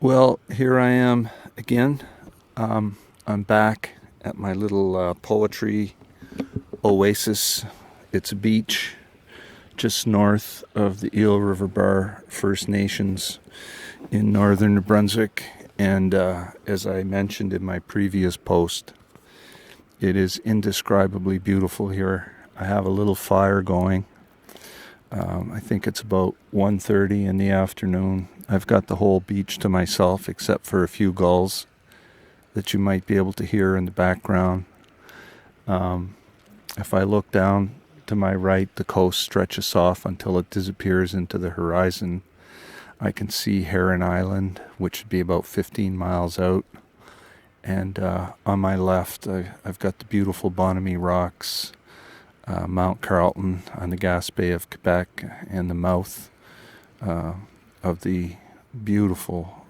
Well, here I am again. I'm back at my little poetry oasis. It's a beach just north of the Eel River First Nations in northern New Brunswick. And as I mentioned in my previous post, it is indescribably beautiful here. I have a little fire going. I think it's about 1:30 in the afternoon. I've got the whole beach to myself except for a few gulls that you might be able to hear in the background. If I look down to my right, the coast stretches off until it disappears into the horizon. I can see Heron Island, which would be about 15 miles out. And on my left, I've got the beautiful Bonamy Rocks, Mount Carleton on the Gas Bay of Quebec, and the mouth of the beautiful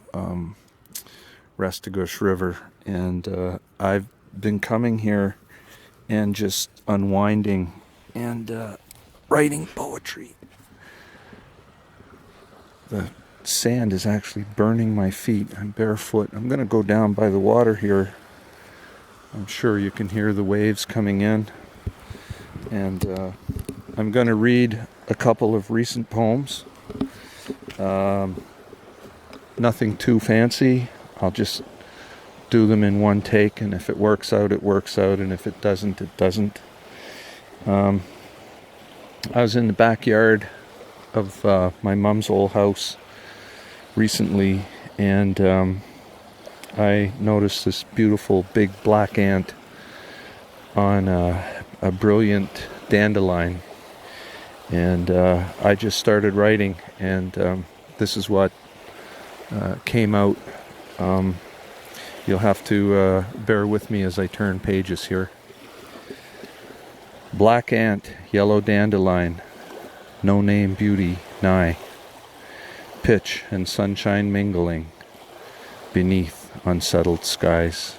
Restigouche River. And I've been coming here and just unwinding and writing poetry. The sand is actually burning my feet. I'm barefoot. I'm going to go down by the water here. I'm sure you can hear the waves coming in. And I'm going to read a couple of recent poems. Nothing too fancy. I'll just do them in one take, and if it works out, it works out, and if it doesn't, it doesn't. I was in the backyard of my mom's old house recently, and I noticed this beautiful big black ant on a brilliant dandelion, and I just started writing, and this is what came out. You'll have to bear with me as I turn pages here. Black ant, yellow dandelion, no name beauty nigh, pitch and sunshine mingling beneath unsettled skies.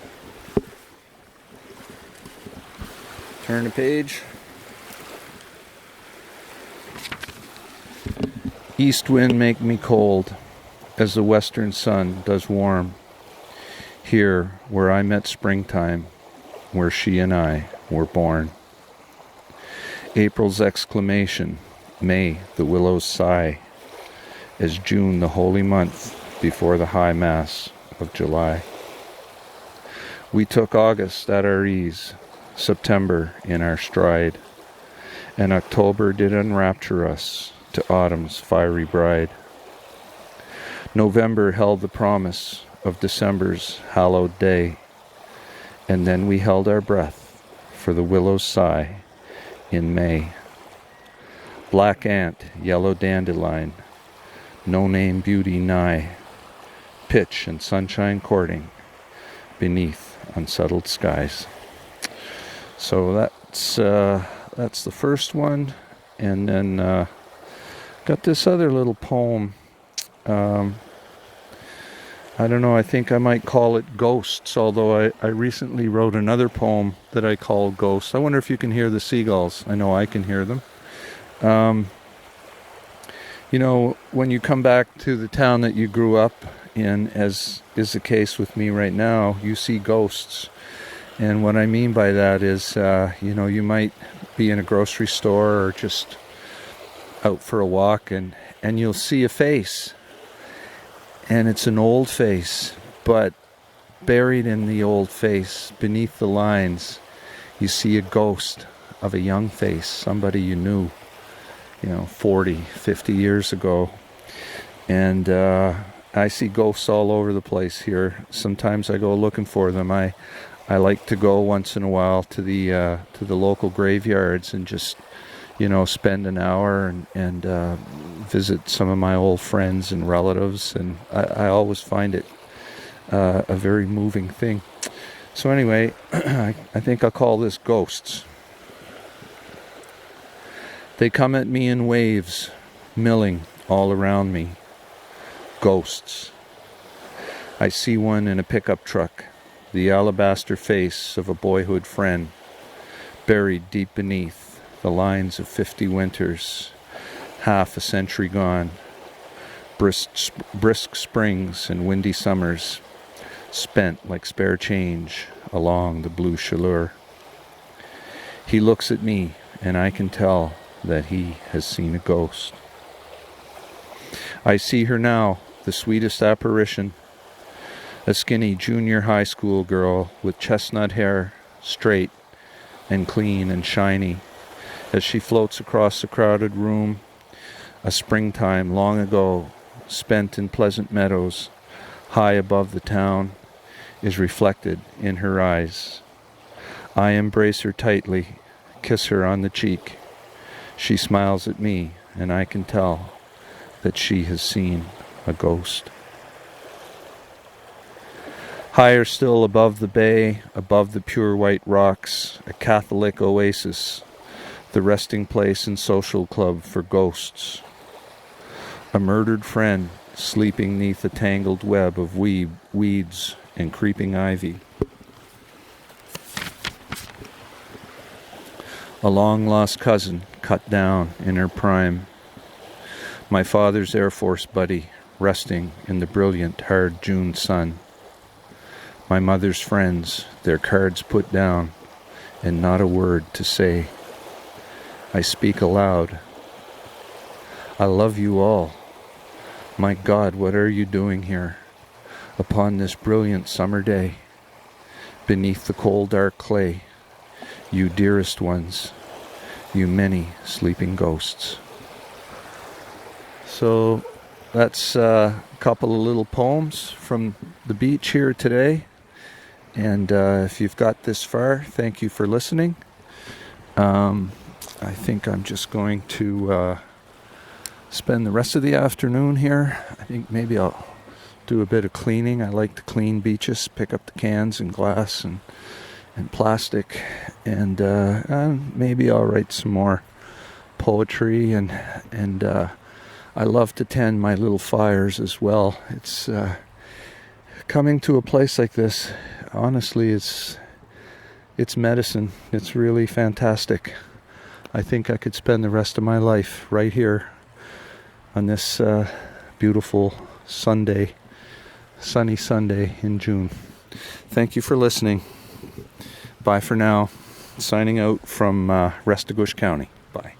Turn the page. East wind make me cold as the western sun does warm. Here where I met springtime, where she and I were born. April's exclamation, May the willows sigh, as June the holy month before the high mass of July. We took August at our ease, September in our stride, and October did enrapture us to autumn's fiery bride. November held the promise of December's hallowed day, and then we held our breath for the willow's sigh in May. Black ant, yellow dandelion, no name beauty nigh, pitch and sunshine courting beneath unsettled skies. So that's the first one, and then got this other little poem. I don't know, I think I might call it Ghosts, although I recently wrote another poem that I called Ghosts. I wonder if you can hear the seagulls. I know I can hear them. You know, when you come back to the town that you grew up in, as is the case with me right now, you see ghosts. And what I mean by that is, you might be in a grocery store or just out for a walk, and you'll see a face. And it's an old face, but buried in the old face, beneath the lines, you see a ghost of a young face, somebody you knew, 40, 50 years ago. And I see ghosts all over the place here. Sometimes I go looking for them. I like to go once in a while to the local graveyards and just spend an hour and visit some of my old friends and relatives, and I always find it a very moving thing. So anyway, I think I'll call this Ghosts. They come at me in waves, milling all around me. Ghosts. I see one in a pickup truck, the alabaster face of a boyhood friend, buried deep beneath the lines of 50 winters, half a century gone, brisk springs and windy summers spent like spare change along the blue Chaleur. He looks at me, and I can tell that he has seen a ghost. I see her now, the sweetest apparition, a skinny junior high school girl with chestnut hair, straight and clean and shiny, as she floats across the crowded room, a springtime long ago, spent in pleasant meadows, high above the town, is reflected in her eyes. I embrace her tightly, kiss her on the cheek. She smiles at me, and I can tell that she has seen a ghost. Higher still above the bay, above the pure white rocks, a Catholic oasis, the resting place and social club for ghosts. A murdered friend sleeping neath a tangled web of weeds and creeping ivy. A long-lost cousin cut down in her prime. My father's Air Force buddy resting in the brilliant, hard June sun. My mother's friends, their cards put down, and not a word to say. I speak aloud. I love you all. My God, what are you doing here, upon this brilliant summer day, beneath the cold dark clay, you dearest ones, you many sleeping ghosts. So that's a couple of little poems from the beach here today. And if you've got this far, thank you for listening. I think I'm just going to spend the rest of the afternoon here. I think maybe I'll do a bit of cleaning. I like to clean beaches, pick up the cans and glass and plastic, and maybe I'll write some more poetry, and I love to tend my little fires as well. It's coming to a place like this, honestly, it's medicine. It's really fantastic. I think I could spend the rest of my life right here on this beautiful sunny Sunday in June. Thank you for listening. Bye for now. Signing out from Restigouche County. Bye.